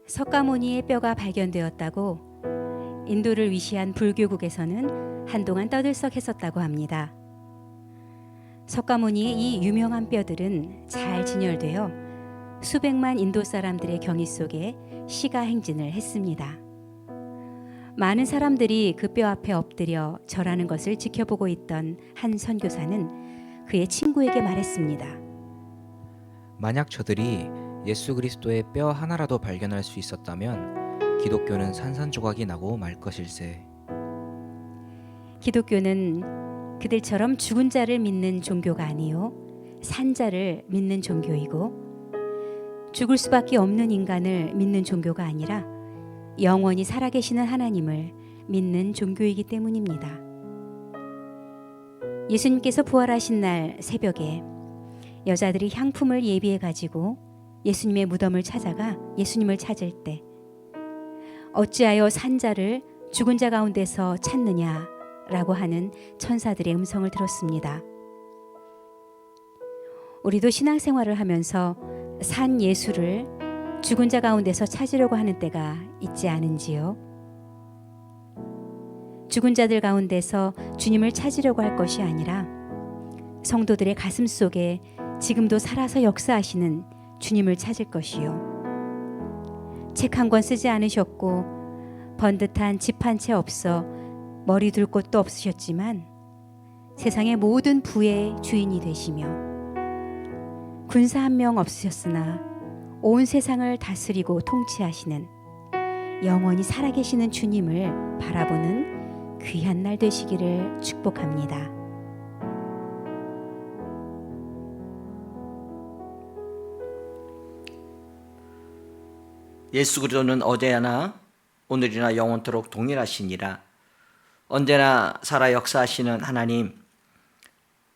석가모니의 뼈가 발견되었다고 인도를 위시한 불교국에서는 한동안 떠들썩했었다고 합니다. 석가모니의 이 유명한 뼈들은 잘 진열되어 수백만 인도 사람들의 경의 속에 시가 행진을 했습니다. 많은 사람들이 그 뼈 앞에 엎드려 절하는 것을 지켜보고 있던 한 선교사는 그의 친구에게 말했습니다. 만약 저들이 예수 그리스도의 뼈 하나라도 발견할 수 있었다면 기독교는 산산조각이 나고 말 것일세. 기독교는 그들처럼 죽은 자를 믿는 종교가 아니요 산자를 믿는 종교이고, 죽을 수밖에 없는 인간을 믿는 종교가 아니라 영원히 살아계시는 하나님을 믿는 종교이기 때문입니다. 예수님께서 부활하신 날 새벽에 여자들이 향품을 예비해 가지고 예수님의 무덤을 찾아가 예수님을 찾을 때 어찌하여 산자를 죽은 자 가운데서 찾느냐라고 하는 천사들의 음성을 들었습니다. 우리도 신앙생활을 하면서 산 예수를 죽은 자 가운데서 찾으려고 하는 때가 있지 않은지요? 죽은 자들 가운데서 주님을 찾으려고 할 것이 아니라 성도들의 가슴 속에 지금도 살아서 역사하시는 주님을 찾을 것이요. 책 한 권 쓰지 않으셨고 번듯한 집 한 채 없어 머리 둘 곳도 없으셨지만 세상의 모든 부의 주인이 되시며 군사 한 명 없으셨으나 온 세상을 다스리고 통치하시는 영원히 살아계시는 주님을 바라보는 귀한 날 되시기를 축복합니다. 예수 그리스도는 어제나 오늘이나 영원토록 동일하시니라. 언제나 살아 역사하시는 하나님,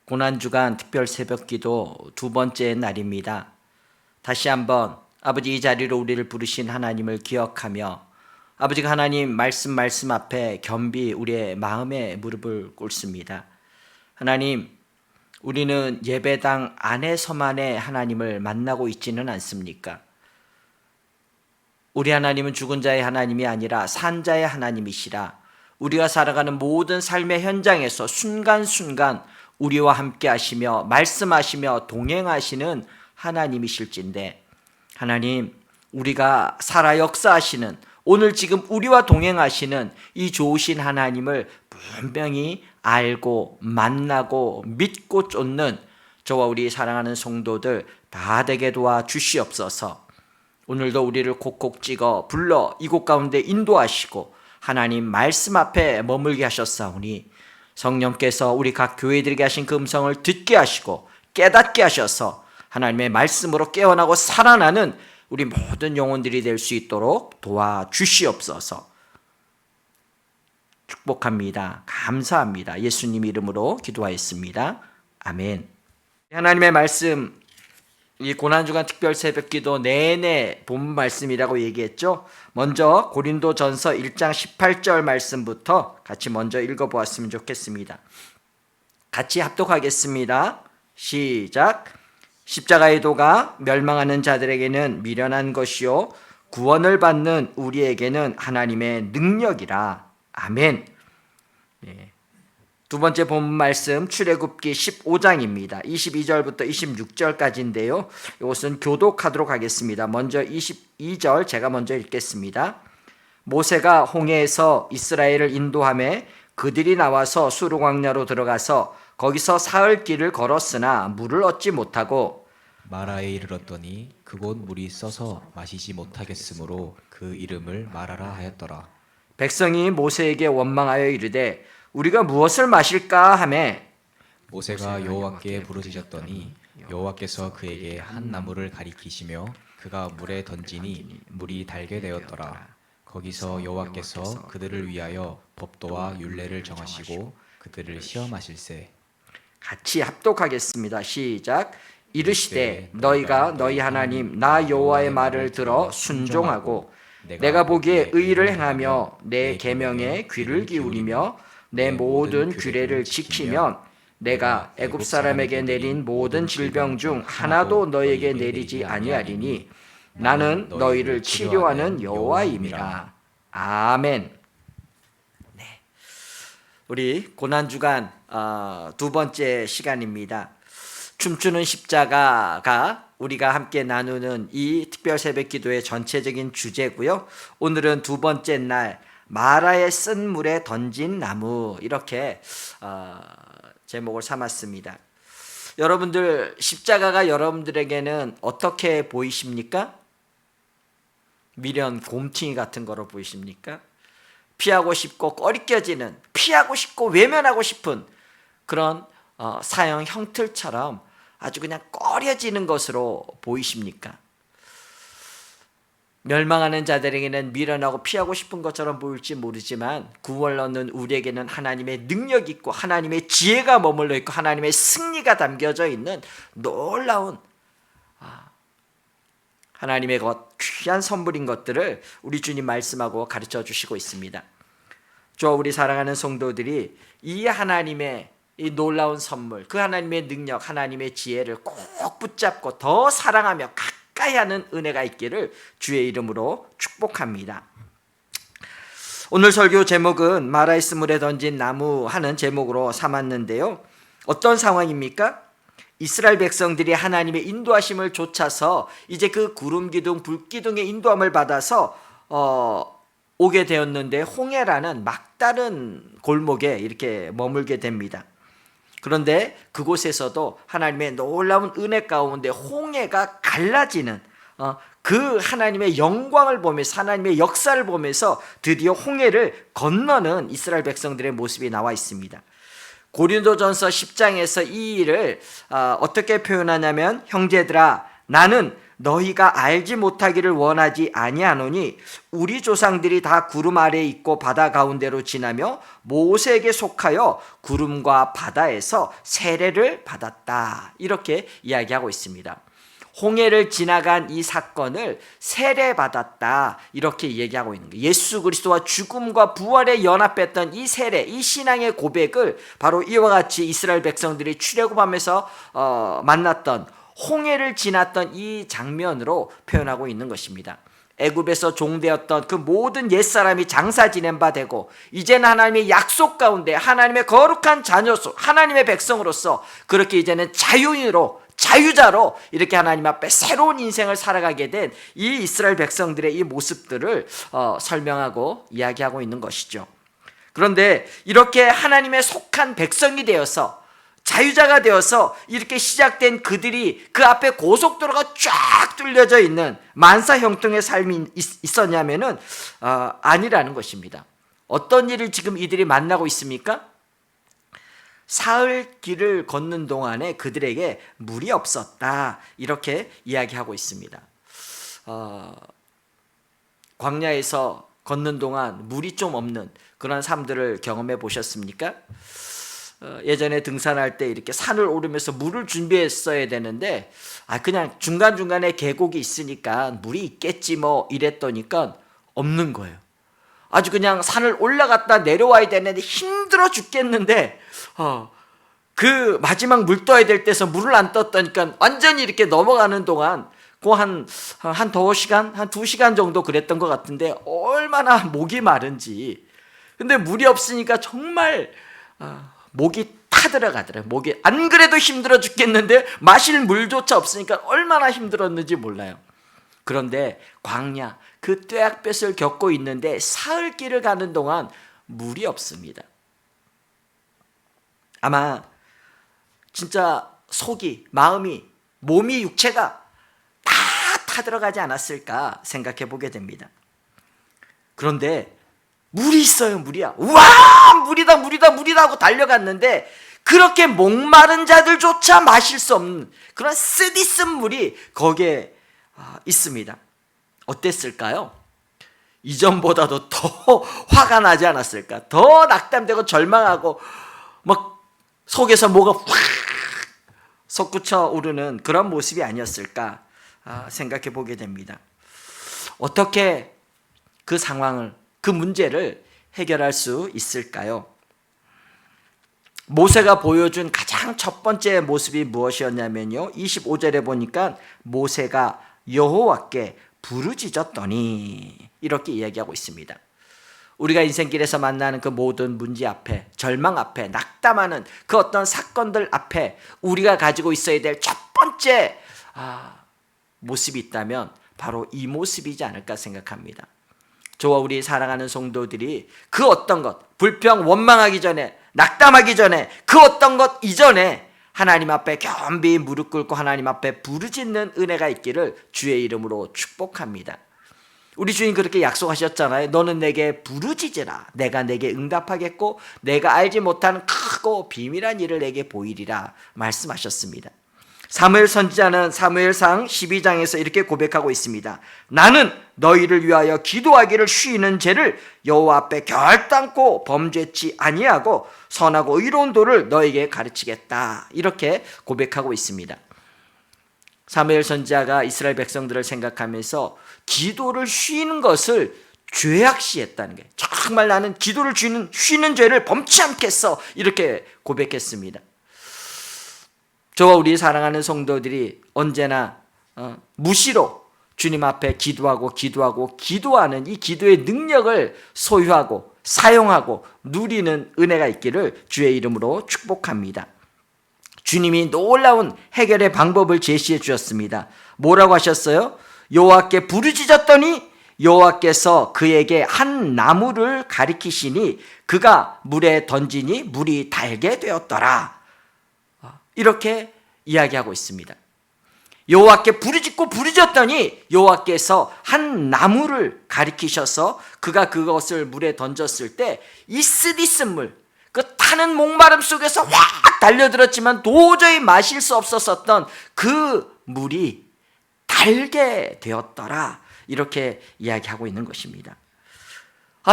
고난주간 특별 새벽기도 두 번째 날입니다. 다시 한번 아버지 이 자리로 우리를 부르신 하나님을 기억하며 아버지가 하나님 말씀 앞에 겸비 우리의 마음에 무릎을 꿇습니다. 하나님, 우리는 예배당 안에서만의 하나님을 만나고 있지는 않습니까? 우리 하나님은 죽은 자의 하나님이 아니라 산 자의 하나님이시라. 우리가 살아가는 모든 삶의 현장에서 순간순간 우리와 함께 하시며 말씀하시며 동행하시는 하나님이실진데, 하나님, 우리가 살아 역사하시는 오늘 지금 우리와 동행하시는 이 좋으신 하나님을 분명히 알고 만나고 믿고 쫓는 저와 우리 사랑하는 성도들 다 되게 도와 주시옵소서. 오늘도 우리를 콕콕 찍어 불러 이곳 가운데 인도하시고 하나님 말씀 앞에 머물게 하셨사오니 성령께서 우리 각 교회들에게 하신 그 음성을 듣게 하시고 깨닫게 하셔서 하나님의 말씀으로 깨어나고 살아나는 우리 모든 영혼들이 될 수 있도록 도와주시옵소서. 축복합니다. 감사합니다. 예수님 이름으로 기도하였습니다. 아멘. 하나님의 말씀, 이 고난주간 특별 새벽기도 내내 본 말씀이라고 얘기했죠. 먼저 고린도전서 1장 18절 말씀부터 같이 먼저 읽어보았으면 좋겠습니다. 같이 합독하겠습니다. 시작. 십자가의 도가 멸망하는 자들에게는 미련한 것이요 구원을 받는 우리에게는 하나님의 능력이라. 아멘. 네. 두 번째 본 말씀 출애굽기 15장입니다. 22절부터 26절까지인데요. 이것은 교독하도록 하겠습니다. 먼저 22절 제가 먼저 읽겠습니다. 모세가 홍해에서 이스라엘을 인도하며 그들이 나와서 수르 광야로 들어가서 거기서 사흘 길을 걸었으나 물을 얻지 못하고 마라에 이르렀더니 그곳 물이 써서 마시지 못하겠으므로 그 이름을 마라라 하였더라. 백성이 모세에게 원망하여 이르되 우리가 무엇을 마실까 하매 모세가 여호와께 부르짖었더니 여호와께서 그에게 한 나무를 가리키시며 그가 물에 던지니 물이 달게 되었더라. 거기서 여호와께서 그들을 위하여 법도와 율례를 정하시고 그들을 시험하실세. 같이 합독하겠습니다. 시작. 이르시되 너희가 너희 하나님 나 여호와의 말을 들어 순종하고 내가 보기에 의를 행하며 내 계명에 귀를 기울이며 내 모든 규례를 지키면 내가 애굽 사람에게 내린 모든 질병 중 하나도 너에게 내리지 아니하리니 나는 너희를 치료하는 여호와임이라. 아멘. 네, 우리 고난주간 두 번째 시간입니다. 춤추는 십자가가 우리가 함께 나누는 이 특별 새벽 기도의 전체적인 주제고요. 오늘은 두 번째 날 마라의 쓴 물에 던진 나무, 이렇게 제목을 삼았습니다. 여러분들, 십자가가 여러분들에게는 어떻게 보이십니까? 미련, 곰퉁이 같은 거로 보이십니까? 피하고 싶고 꺼리껴지는, 피하고 싶고 외면하고 싶은 그런 사형 형틀처럼 아주 그냥 꺼려지는 것으로 보이십니까? 멸망하는 자들에게는 미련하고 피하고 싶은 것처럼 보일지 모르지만 구원을 얻는 우리에게는 하나님의 능력이 있고 하나님의 지혜가 머물러 있고 하나님의 승리가 담겨져 있는 놀라운 하나님의 것, 귀한 선물인 것들을 우리 주님 말씀하고 가르쳐 주시고 있습니다. 저 우리 사랑하는 성도들이 이 하나님의 이 놀라운 선물, 그 하나님의 능력, 하나님의 지혜를 꼭 붙잡고 더 사랑하며 가까이 하는 은혜가 있기를 주의 이름으로 축복합니다. 오늘 설교 제목은 마라의 쓴 물에 던진 나무 하는 제목으로 삼았는데요. 어떤 상황입니까? 이스라엘 백성들이 하나님의 인도하심을 좇아서 이제 그 구름 기둥, 불 기둥의 인도함을 받아서 오게 되었는데 홍해라는 막다른 골목에 이렇게 머물게 됩니다. 그런데 그곳에서도 하나님의 놀라운 은혜 가운데 홍해가 갈라지는 그 하나님의 영광을 보면서, 하나님의 역사를 보면서 드디어 홍해를 건너는 이스라엘 백성들의 모습이 나와 있습니다. 고린도전서 10장에서 이 일을 어떻게 표현하냐면, 형제들아, 나는 너희가 알지 못하기를 원하지 아니하노니 우리 조상들이 다 구름 아래에 있고 바다 가운데로 지나며 모세에게 속하여 구름과 바다에서 세례를 받았다, 이렇게 이야기하고 있습니다. 홍해를 지나간 이 사건을 세례받았다, 이렇게 얘기하고 있는 거예요. 예수 그리스도와 죽음과 부활에 연합했던 이 세례, 이 신앙의 고백을 바로 이와 같이 이스라엘 백성들이 출애굽하면서 만났던, 홍해를 지났던 이 장면으로 표현하고 있는 것입니다. 애굽에서 종되었던 그 모든 옛사람이 장사 지낸 바 되고 이제는 하나님의 약속 가운데 하나님의 거룩한 자녀로, 하나님의 백성으로서 그렇게 이제는 자유자로 이렇게 하나님 앞에 새로운 인생을 살아가게 된 이 이스라엘 백성들의 이 모습들을 설명하고 이야기하고 있는 것이죠. 그런데 이렇게 하나님의 속한 백성이 되어서 자유자가 되어서 이렇게 시작된 그들이 그 앞에 고속도로가 쫙 뚫려져 있는 만사 형통의 삶이 있었냐면은 아니라는 것입니다. 어떤 일을 지금 이들이 만나고 있습니까? 사흘 길을 걷는 동안에 그들에게 물이 없었다, 이렇게 이야기하고 있습니다. 광야에서 걷는 동안 물이 좀 없는 그런 삶들을 경험해 보셨습니까? 예전에 등산할 때 이렇게 산을 오르면서 물을 준비했어야 되는데 그냥 중간중간에 계곡이 있으니까 물이 있겠지 뭐 이랬더니까 없는 거예요. 아주 그냥 산을 올라갔다 내려와야 되는데 힘들어 죽겠는데 그 마지막 물 떠야 될 때서 물을 안 떴다니까 완전히 이렇게 넘어가는 동안 한 2시간, 한 2시간 정도 그랬던 것 같은데 얼마나 목이 마른지. 근데 물이 없으니까 정말 목이 타들어가더라고요. 목이 안 그래도 힘들어 죽겠는데 마실 물조차 없으니까 얼마나 힘들었는지 몰라요. 그런데 광야, 그 뙤약볕을 겪고 있는데 사흘 길을 가는 동안 물이 없습니다. 아마 진짜 속이, 마음이, 몸이, 육체가 다 타들어가지 않았을까 생각해 보게 됩니다. 그런데 물이 있어요. 물이야. 우와, 물이다 하고 달려갔는데 그렇게 목마른 자들조차 마실 수 없는 그런 쓰디쓴 물이 거기에 있습니다. 어땠을까요? 이전보다도 더 화가 나지 않았을까? 더 낙담되고 절망하고 막 속에서 뭐가 확 솟구쳐 오르는 그런 모습이 아니었을까 생각해 보게 됩니다. 어떻게 그 상황을, 그 문제를 해결할 수 있을까요? 모세가 보여준 가장 첫 번째 모습이 무엇이었냐면요, 25절에 보니까 모세가 여호와께 부르짖었더니 이렇게 이야기하고 있습니다. 우리가 인생길에서 만나는 그 모든 문제 앞에, 절망 앞에, 낙담하는 그 어떤 사건들 앞에 우리가 가지고 있어야 될 첫 번째 모습이 있다면 바로 이 모습이지 않을까 생각합니다. 저와 우리 사랑하는 성도들이 그 어떤 것, 불평, 원망하기 전에, 낙담하기 전에, 그 어떤 것 이전에 하나님 앞에 겸비 무릎 꿇고 하나님 앞에 부르짖는 은혜가 있기를 주의 이름으로 축복합니다. 우리 주님 그렇게 약속하셨잖아요. 너는 내게 부르짖으라. 내가 내게 응답하겠고 내가 알지 못하는 크고 비밀한 일을 내게 보이리라 말씀하셨습니다. 사무엘 선지자는 사무엘상 12장에서 이렇게 고백하고 있습니다. 나는 너희를 위하여 기도하기를 쉬는 죄를 여호와 앞에 결단코 범죄치 아니하고 선하고 의로운 도를 너에게 가르치겠다. 이렇게 고백하고 있습니다. 사무엘 선지자가 이스라엘 백성들을 생각하면서 기도를 쉬는 것을 죄악시했다는 게, 정말 나는 기도를 쉬는 죄를 범치 않겠어, 이렇게 고백했습니다. 저와 우리 사랑하는 성도들이 언제나 무시로 주님 앞에 기도하는 이 기도의 능력을 소유하고 사용하고 누리는 은혜가 있기를 주의 이름으로 축복합니다. 주님이 놀라운 해결의 방법을 제시해 주셨습니다. 뭐라고 하셨어요? 여호와께 부르짖었더니 여호와께서 그에게 한 나무를 가리키시니 그가 물에 던지니 물이 달게 되었더라. 이렇게 이야기하고 있습니다. 여호와께 부르짖었더니 여호와께서 한 나무를 가리키셔서 그가 그것을 물에 던졌을 때 이 쓰디쓴 물, 그 타는 목마름 속에서 확 달려들었지만 도저히 마실 수 없었던 그 물이 달게 되었더라. 이렇게 이야기하고 있는 것입니다.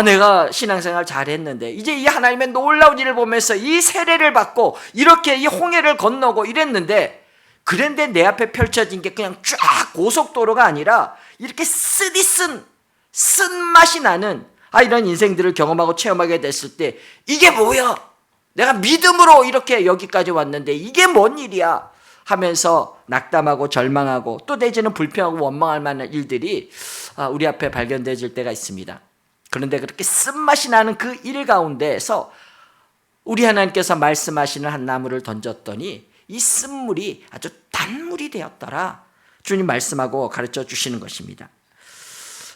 내가 신앙생활 잘했는데 이제 이 하나님의 놀라운 일을 보면서 이 세례를 받고 이렇게 이 홍해를 건너고 이랬는데, 그런데 내 앞에 펼쳐진 게 그냥 쫙 고속도로가 아니라 이렇게 쓰디쓴 쓴맛이 나는 이런 인생들을 경험하고 체험하게 됐을 때 이게 뭐야? 내가 믿음으로 이렇게 여기까지 왔는데 이게 뭔 일이야? 하면서 낙담하고 절망하고 또 내지는 불평하고 원망할 만한 일들이 우리 앞에 발견되질 때가 있습니다. 그런데 그렇게 쓴맛이 나는 그 일 가운데에서 우리 하나님께서 말씀하시는 한 나무를 던졌더니 이 쓴물이 아주 단물이 되었더라. 주님 말씀하고 가르쳐 주시는 것입니다.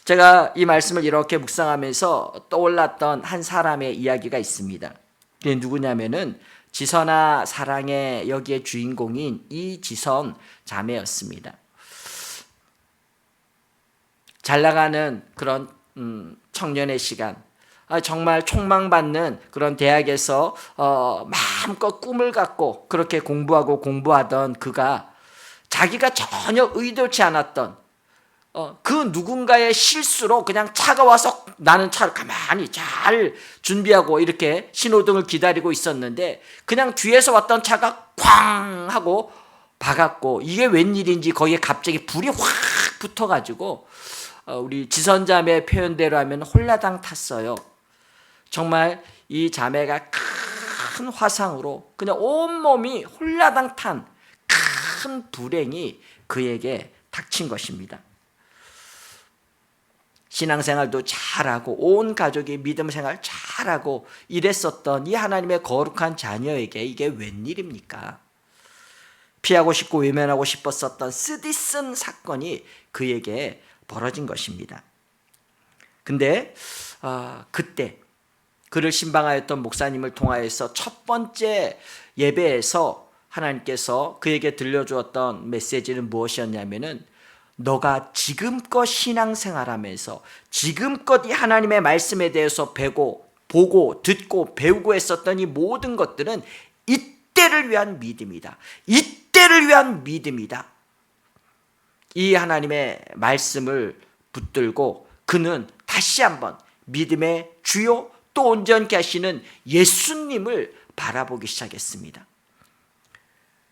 제가 이 말씀을 이렇게 묵상하면서 떠올랐던 한 사람의 이야기가 있습니다. 그게 누구냐면은 지선아 사랑의 여기에 주인공인 이지선 자매였습니다. 잘 나가는 그런 청년의 시간, 정말 촉망받는 그런 대학에서 마음껏 꿈을 갖고 그렇게 공부하던 그가 자기가 전혀 의도치 않았던 그 누군가의 실수로 그냥 차가 와서 나는 차를 가만히 잘 준비하고 이렇게 신호등을 기다리고 있었는데 그냥 뒤에서 왔던 차가 쾅 하고 박았고, 이게 웬일인지 거기에 갑자기 불이 확 붙어가지고 우리 지선자매의 표현대로 하면 홀라당 탔어요. 정말 이 자매가 큰 화상으로 그냥 온몸이 홀라당 탄 큰 불행이 그에게 닥친 것입니다. 신앙생활도 잘하고 온 가족이 믿음생활 잘하고 이랬었던 이 하나님의 거룩한 자녀에게 이게 웬일입니까? 피하고 싶고 외면하고 싶었었던 쓰디쓴 사건이 그에게 벌어진 것입니다. 근데 그때 그를 신방하였던 목사님을 통하여서 첫 번째 예배에서 하나님께서 그에게 들려주었던 메시지는 무엇이었냐면은, 너가 지금껏 신앙생활하면서 지금껏 이 하나님의 말씀에 대해서 보고 듣고 배우고 했었던 이 모든 것들은 이때를 위한 믿음이다. 이때를 위한 믿음이다. 이 하나님의 말씀을 붙들고 그는 다시 한번 믿음의 주요 또 온전케 하시는 예수님을 바라보기 시작했습니다.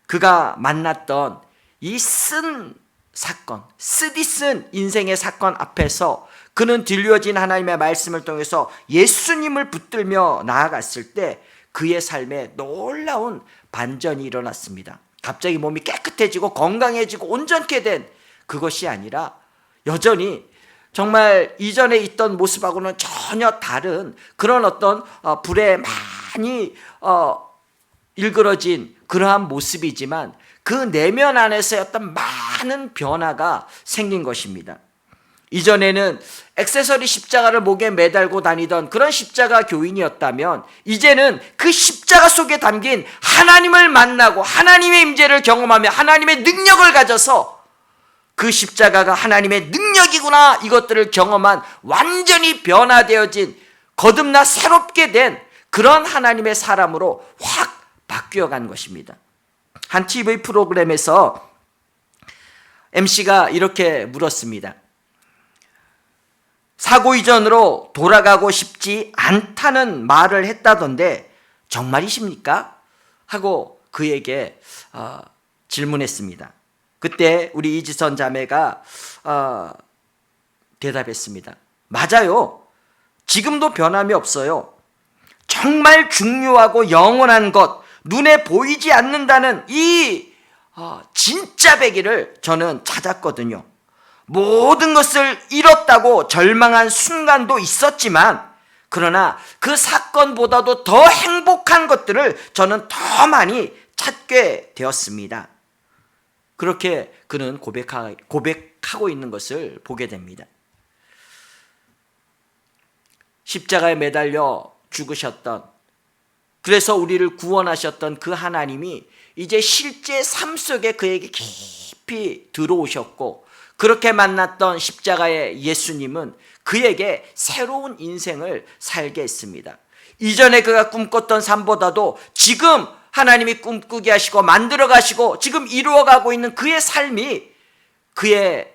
그가 만났던 이 쓴 사건, 쓰디쓴 인생의 사건 앞에서 그는 들려진 하나님의 말씀을 통해서 예수님을 붙들며 나아갔을 때 그의 삶에 놀라운 반전이 일어났습니다. 갑자기 몸이 깨끗해지고 건강해지고 온전케 된 그것이 아니라 여전히 정말 이전에 있던 모습하고는 전혀 다른 그런 어떤 불에 많이 일그러진 그러한 모습이지만 그 내면 안에서의 어떤 많은 변화가 생긴 것입니다. 이전에는 액세서리 십자가를 목에 매달고 다니던 그런 십자가 교인이었다면 이제는 그 십자가 속에 담긴 하나님을 만나고 하나님의 임재를 경험하며 하나님의 능력을 가져서 그 십자가가 하나님의 능력이구나 이것들을 경험한 완전히 변화되어진 거듭나 새롭게 된 그런 하나님의 사람으로 확 바뀌어간 것입니다. 한 TV 프로그램에서 MC가 이렇게 물었습니다. 사고 이전으로 돌아가고 싶지 않다는 말을 했다던데 정말이십니까? 하고 그에게 질문했습니다. 그때 우리 이지선 자매가 대답했습니다. 맞아요. 지금도 변함이 없어요. 정말 중요하고 영원한 것, 눈에 보이지 않는다는 이 진짜 배기를 저는 찾았거든요. 모든 것을 잃었다고 절망한 순간도 있었지만 그러나 그 사건보다도 더 행복한 것들을 저는 더 많이 찾게 되었습니다. 그렇게 그는 고백하고 있는 것을 보게 됩니다. 십자가에 매달려 죽으셨던, 그래서 우리를 구원하셨던 그 하나님이 이제 실제 삶 속에 그에게 깊이 들어오셨고 그렇게 만났던 십자가의 예수님은 그에게 새로운 인생을 살게 했습니다. 이전에 그가 꿈꿨던 삶보다도 지금 하나님이 꿈꾸게 하시고 만들어 가시고 지금 이루어가고 있는 그의 삶이 그의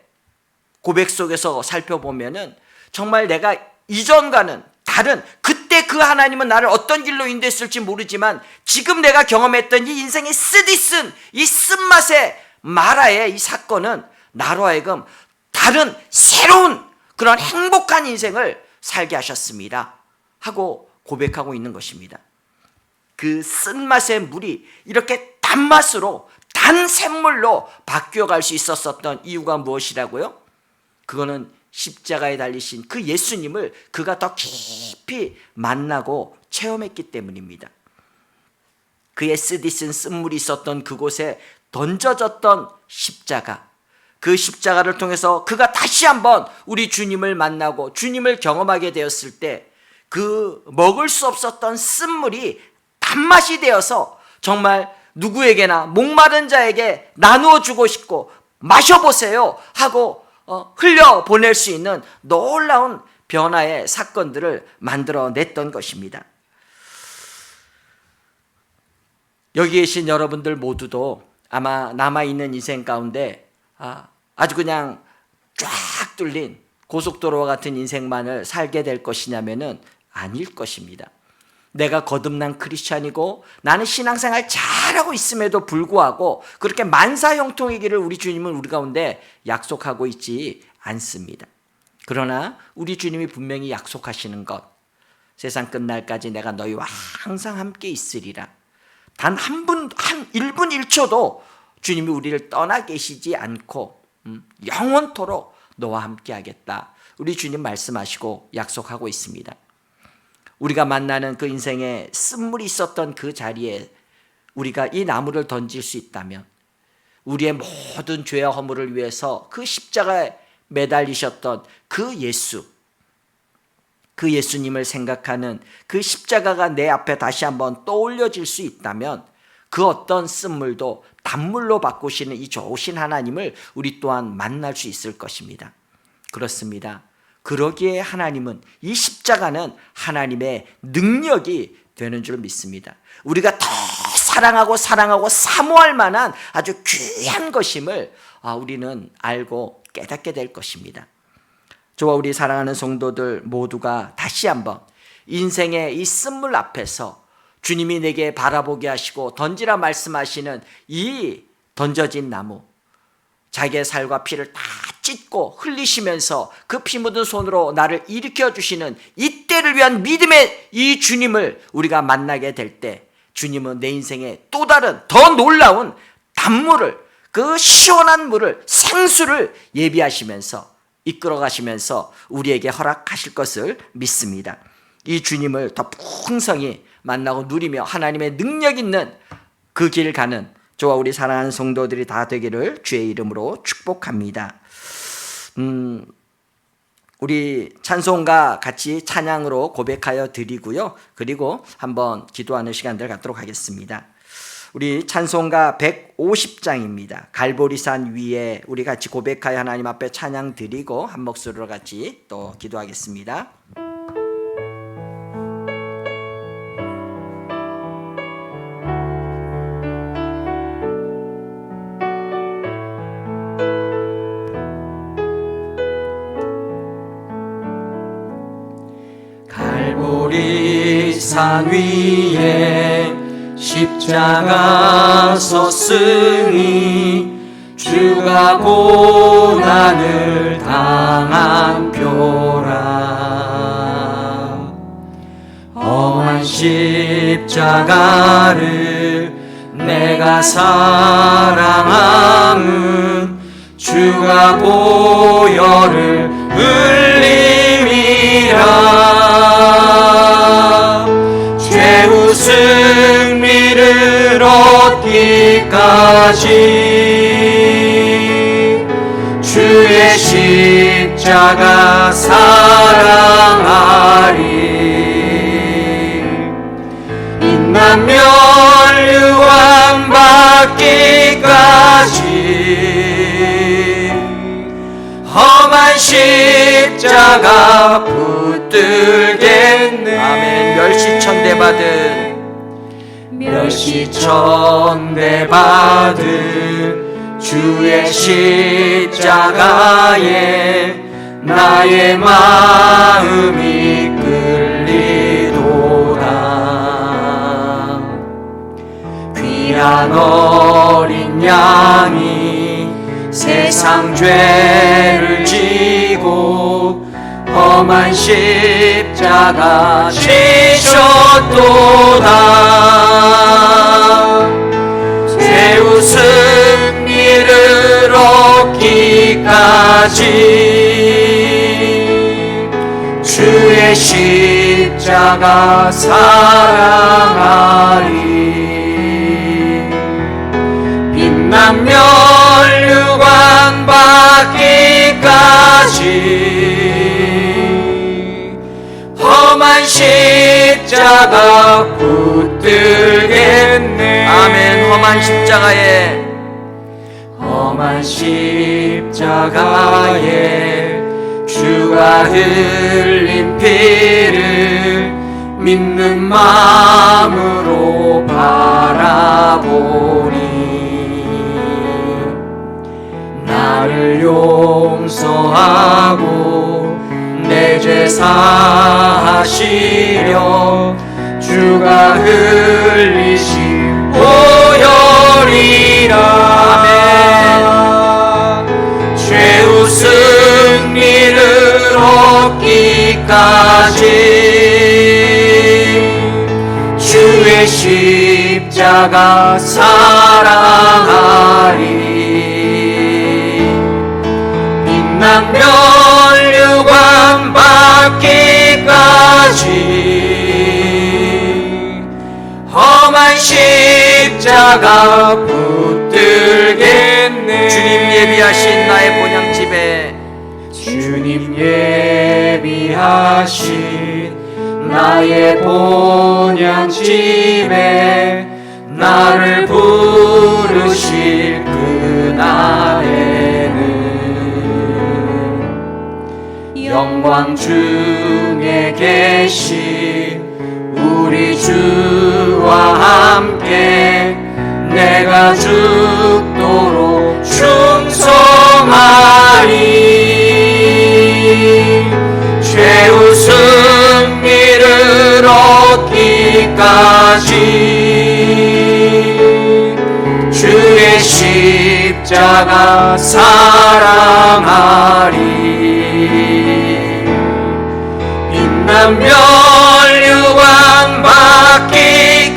고백 속에서 살펴보면은 정말 내가 이전과는 다른, 그때 그 하나님은 나를 어떤 길로 인도했을지 모르지만 지금 내가 경험했던 이 인생의 쓰디쓴 이 쓴맛의 마라의 이 사건은 나로 하여금 다른 새로운 그런 행복한 인생을 살게 하셨습니다 하고 고백하고 있는 것입니다. 그 쓴맛의 물이 이렇게 단맛으로 단 샘물로 바뀌어갈 수 있었던 이유가 무엇이라고요? 그거는 십자가에 달리신 그 예수님을 그가 더 깊이 만나고 체험했기 때문입니다. 그의 쓰디쓴 쓴물이 있었던 그곳에 던져졌던 십자가, 그 십자가를 통해서 그가 다시 한번 우리 주님을 만나고 주님을 경험하게 되었을 때 그 먹을 수 없었던 쓴물이 단맛이 되어서 정말 누구에게나 목마른 자에게 나누어 주고 싶고 마셔보세요 하고 흘려보낼 수 있는 놀라운 변화의 사건들을 만들어냈던 것입니다. 여기 계신 여러분들 모두도 아마 남아있는 인생 가운데 아주 그냥 쫙 뚫린 고속도로와 같은 인생만을 살게 될 것이냐면은 아닐 것입니다. 내가 거듭난 크리스찬이고 나는 신앙생활 잘하고 있음에도 불구하고 그렇게 만사형통의 길을 우리 주님은 우리 가운데 약속하고 있지 않습니다. 그러나 우리 주님이 분명히 약속하시는 것, 세상 끝날까지 내가 너희와 항상 함께 있으리라. 단 1분 1초도 주님이 우리를 떠나 계시지 않고 영원토록 너와 함께 하겠다. 우리 주님 말씀하시고 약속하고 있습니다. 우리가 만나는 그 인생에 쓴물이 있었던 그 자리에 우리가 이 나무를 던질 수 있다면 우리의 모든 죄와 허물을 위해서 그 십자가에 매달리셨던 그 예수님을 생각하는 그 십자가가 내 앞에 다시 한번 떠올려질 수 있다면 그 어떤 쓴물도 단물로 바꾸시는 이 좋으신 하나님을 우리 또한 만날 수 있을 것입니다. 그렇습니다. 그러기에 하나님은 이 십자가는 하나님의 능력이 되는 줄 믿습니다. 우리가 더 사랑하고 사모할 만한 아주 귀한 것임을 우리는 알고 깨닫게 될 것입니다. 저와 우리 사랑하는 성도들 모두가 다시 한번 인생의 이 쓴물 앞에서 주님이 내게 바라보게 하시고 던지라 말씀하시는 이 던져진 나무, 자기의 살과 피를 다 찢고 흘리시면서 그 피 묻은 손으로 나를 일으켜 주시는 이 때를 위한 믿음의 이 주님을 우리가 만나게 될 때 주님은 내 인생에 또 다른 더 놀라운 단물을, 그 시원한 물을, 생수를 예비하시면서 이끌어 가시면서 우리에게 허락하실 것을 믿습니다. 이 주님을 더 풍성히 만나고 누리며 하나님의 능력 있는 그 길 가는 저와 우리 사랑하는 성도들이 다 되기를 주의 이름으로 축복합니다. 우리 찬송과 같이 찬양으로 고백하여 드리고요. 그리고 한번 기도하는 시간들 갖도록 하겠습니다. 우리 찬송가 150장입니다. 갈보리산 위에 우리 같이 고백하여 하나님 앞에 찬양 드리고 한 목소리로 같이 또 기도하겠습니다. 갈보리산 위에 십자가 섰으니 주가 고난을 당한 표라. 험한 십자가를 내가 사랑함은 주가 보혈을 흘림이라. 최후 승리를 얻기까지 주의 십자가 사랑하리. 인난 멸류관 받기까지 험한 십자가 붙들겠네. 아멘. 멸시천대 받은 주의 십자가에 나의 마음이 끌리도다. 귀한 어린 양이 세상 죄를 지고 험한 십자가 지셨도다. 최후 승리를 얻기까지 주의 십자가 사랑하리. 빛난 멸류관 받기까지 험한 십자가 붙들겠네. 아멘. 험한 십자가에 주가 흘린 피를 믿는 마음으로 바라보니 나를 용서하고 내 죄 사하시려 주가 흘리신 보혈이라. 아멘. 최후 승리를 얻기까지 주의 십자가 사랑하리. 빛난 멸류관 받기까지 험한 십자가 붙들겠네. 주님 예비하신 나의 본향집에 주님 예비하신 나의 본향집에 나를 부르실 그날에는 영광 중에 계신 우리 주와 함께 내가 죽도록 충성하리. 최후 승리를 얻기까지 주의 십자가 사랑하리. 빛난 멸류관 받기까지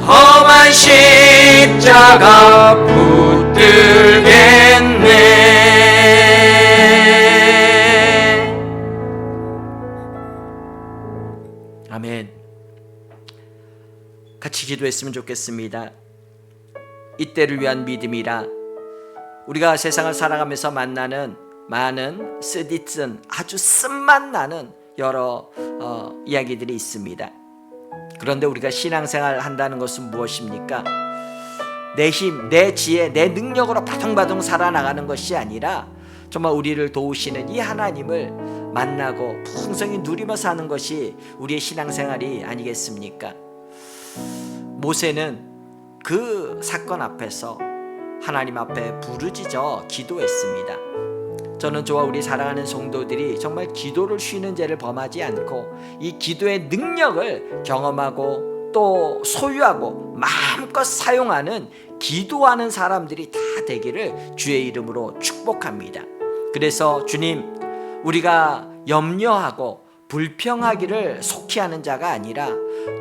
험한 십자가 붙들게 기도했으면 좋겠습니다. 이때를 위한 믿음이라. 우리가 세상을 살아가면서 만나는 많은 쓰디쓴 아주 쓴맛 나는 여러 이야기들이 있습니다. 그런데 우리가 신앙생활 한다는 것은 무엇입니까? 내 힘, 내 지혜, 내 능력으로 바둥바둥 살아나가는 것이 아니라 정말 우리를 도우시는 이 하나님을 만나고 풍성히 누리며 사는 것이 우리의 신앙생활이 아니겠습니까? 모세는 그 사건 앞에서 하나님 앞에 부르짖어 기도했습니다. 저는 저와 우리 사랑하는 성도들이 정말 기도를 쉬는 죄를 범하지 않고 이 기도의 능력을 경험하고 또 소유하고 마음껏 사용하는 기도하는 사람들이 다 되기를 주의 이름으로 축복합니다. 그래서 주님, 우리가 염려하고 불평하기를 속히 하는 자가 아니라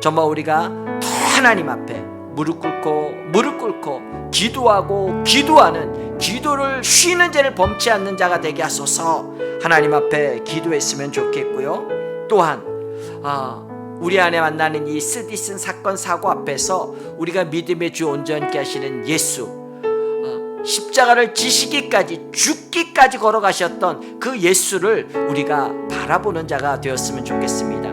정말 우리가 더 하나님 앞에 무릎 꿇고 기도하고 기도하는, 기도를 쉬는 죄를 범치 않는 자가 되게 하소서. 하나님 앞에 기도했으면 좋겠고요. 또한 우리 안에 만나는 이 쓰디쓴 사건 사고 앞에서 우리가 믿음의 주 온전케 하시는 예수, 십자가를 지시기까지 죽기까지 걸어가셨던 그 예수를 우리가 바라보는 자가 되었으면 좋겠습니다.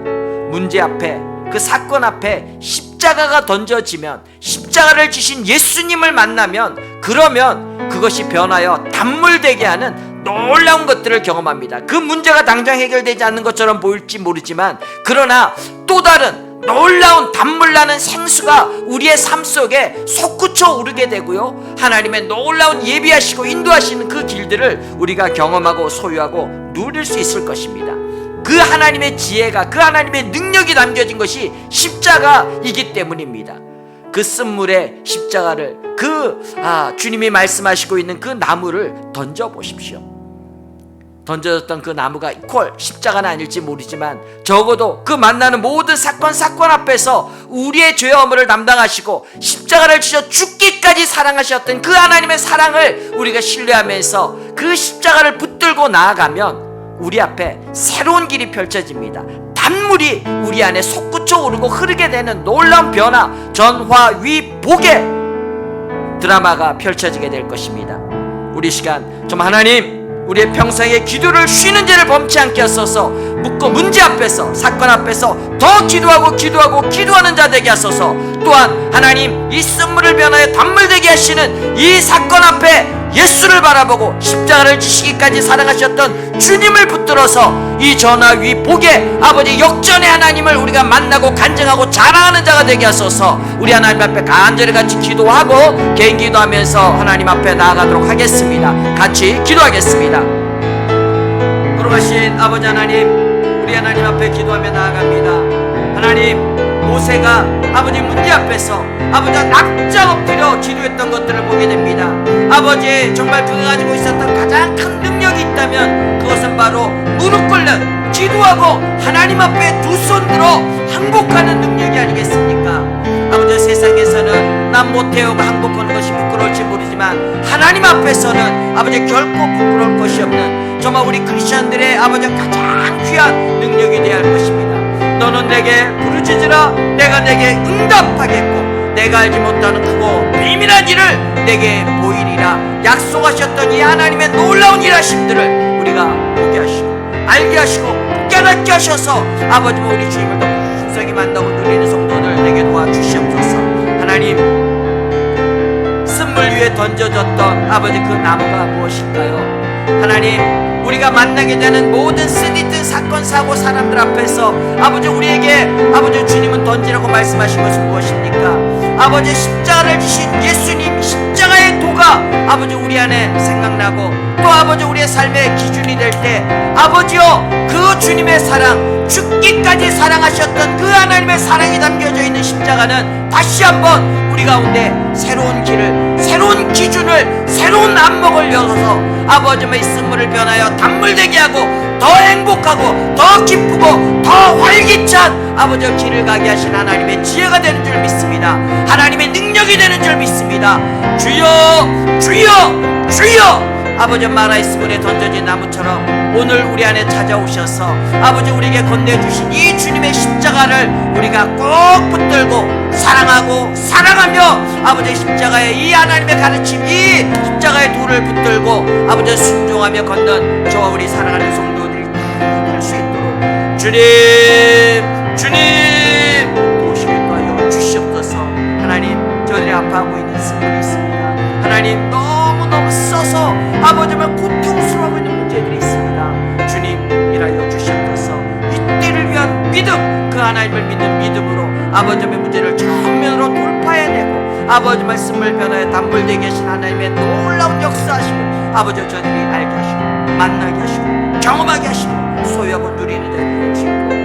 문제 앞에, 그 사건 앞에 십자가가 던져지면, 십자가를 지신 예수님을 만나면, 그러면 그것이 변하여 단물되게 하는 놀라운 것들을 경험합니다. 그 문제가 당장 해결되지 않는 것처럼 보일지 모르지만, 그러나 또 다른 놀라운 단물나는 생수가 우리의 삶 속에 솟구쳐 오르게 되고요, 하나님의 놀라운 예비하시고 인도하시는 그 길들을 우리가 경험하고 소유하고 누릴 수 있을 것입니다. 그 하나님의 지혜가, 그 하나님의 능력이 담겨진 것이 십자가이기 때문입니다. 그 쓴물에 십자가를, 주님이 말씀하시고 있는 그 나무를 던져보십시오. 던져졌던 그 나무가 십자가는 아닐지 모르지만 적어도 그 만나는 모든 사건 앞에서 우리의 죄 허물을 담당하시고 십자가를 지셔 죽기까지 사랑하셨던 그 하나님의 사랑을 우리가 신뢰하면서 그 십자가를 붙들고 나아가면 우리 앞에 새로운 길이 펼쳐집니다. 단물이 우리 안에 솟구쳐 오르고 흐르게 되는 놀라운 변화, 전화위복의 드라마가 펼쳐지게 될 것입니다. 우리 시간 좀 하나님, 우리의 평생의 기도를 쉬는 죄를 범치 않게 하소서. 묻고 문제 앞에서, 사건 앞에서 더 기도하는 자 되게 하소서. 또한 하나님, 이 쓴물을 변하여 단물되게 하시는 이 사건 앞에 예수를 바라보고 십자가를 지시기까지 사랑하셨던 주님을 붙들어서 이 전화위복의 아버지 역전의 하나님을 우리가 만나고 간증하고 자랑하는 자가 되게 하소서. 우리 하나님 앞에 간절히 같이 기도하고 개인 기도하면서 하나님 앞에 나아가도록 하겠습니다. 같이 기도하겠습니다. 걸어가신 아버지 하나님, 우리 하나님 앞에 기도하며 나아갑니다. 하나님, 모세가 아버지 문제 앞에서 아버지가 납작 엎드려 기도했던 것들을 보게 됩니다. 아버지, 정말 그가 가지고 있었던 가장 큰 능력이 있다면 그것은 바로 무릎 꿇는, 기도하고 하나님 앞에 두 손 들어 항복하는 능력이 아니겠습니까? 아버지, 세상에서는 난 못해요 항복하는 것이 부끄러울지 모르지만 하나님 앞에서는 아버지 결코 부끄러울 것이 없는, 정말 우리 크리스천들의 아버지 가장 귀한 능력이 되어야 할 것입니다. 너는 내게 부르짖으라, 내가 내게 응답하겠고 내가 알지 못하는 크고 비밀한 일을 내게 보이리라 약속하셨던 이 하나님의 놀라운 일하심들을 우리가 보게 하시고 알게 하시고 깨닫게 하셔서 아버지, 우리 주님을 더 풍성히 만나고 누리는 성도들 내게 도와주시옵소서. 하나님, 쓴물 위에 던져졌던 아버지 그 나무가 무엇일까요? 하나님, 우리가 만나게 되는 모든 쓰디쓴 사건 사고 사람들 앞에서 아버지, 우리에게 아버지 주님은 던지라고 말씀하신 것은 무엇입니까? 아버지, 십자가를 지신 예수님 십자가의 도가 아버지 우리 안에 생각나고 또 아버지 우리의 삶의 기준이 될 때 아버지여, 그 주님의 사랑, 죽기까지 사랑하셨던 그 하나님의 사랑이 담겨져 있는 십자가는 다시 한번 우리 가운데 새로운 길을, 새로운 기준을, 새로운 안목을 열어서 아버지의 쓴물을 변하여 단물되게 하고 더 행복하고 더 기쁘고 더 활기찬 아버지 길을 가게 하신 하나님의 지혜가 되는 줄 믿습니다. 하나님의 능력이 되는 줄 믿습니다. 주여, 주여, 주여. 아버지, 마라의 쓴물에 던져진 나무처럼 오늘 우리 안에 찾아오셔서 아버지 우리에게 건네주신 이 주님의 십자가를 우리가 꼭 붙들고 사랑하고 사랑하며 아버지 십자가의 이 하나님의 가르침, 이 십자가의 돌을 붙들고 아버지 순종하며 걷는 저와 우리 사랑하는 성도들이 다 할 수 있도록 주님 도우시길 하여 주시옵소서. 하나님, 저들이 아파하고 있는 승분이 있습니다. 하나님, 너무너무 써서 아버지만 고통스러워하고 있는 문제들이 있습니다. 주님, 일하여 주시옵소서. 이때를 위한 믿음, 그 하나님을 믿는 믿음으로 아버지의 문제를 정면으로 돌파해내고 아버지 말씀을 변하여 담불되게 계신 하나님의 놀라운 역사하심을 아버지 저들이 알게 하시고 만나게 하시고 경험하게 하시고 소유하고 누리는 자들이 되시고